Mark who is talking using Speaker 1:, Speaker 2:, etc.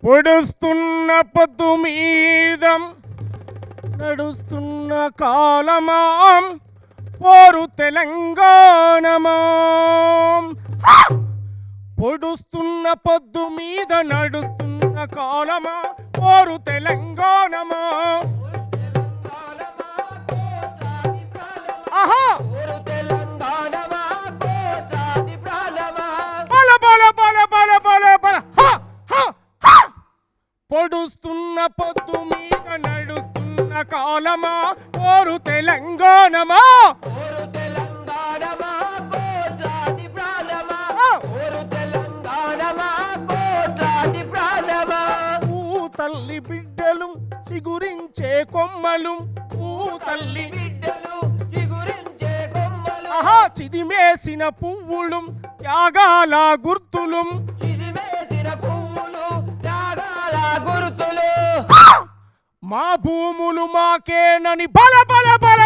Speaker 1: పొడుస్తున్న పొద్దు మీద నడుస్తున్న కాలమా పోరు తెలంగాణమా పొడుస్తున్న పొద్దు మీద నడుస్తున్న కాలమా పోరు తెలంగాణమా ఆహా బల బల బల బల బల బల పొడుస్తున్న పొద్దు మీద నడుస్తున్న కాలమా పోరు తెలంగాణమా తల్లి బిడ్డలు చిగురించే కొమ్మలు తల్లి బిడ్డలు చిగురించే కొమ్మలు ఆహా చిదిమేసిన పువ్వులు త్యాగాల గుర్తులు చిదిమేసిన పువ్వులు త్యాగాల గుర్తులు మా భూములు మాకేనని బల బల బల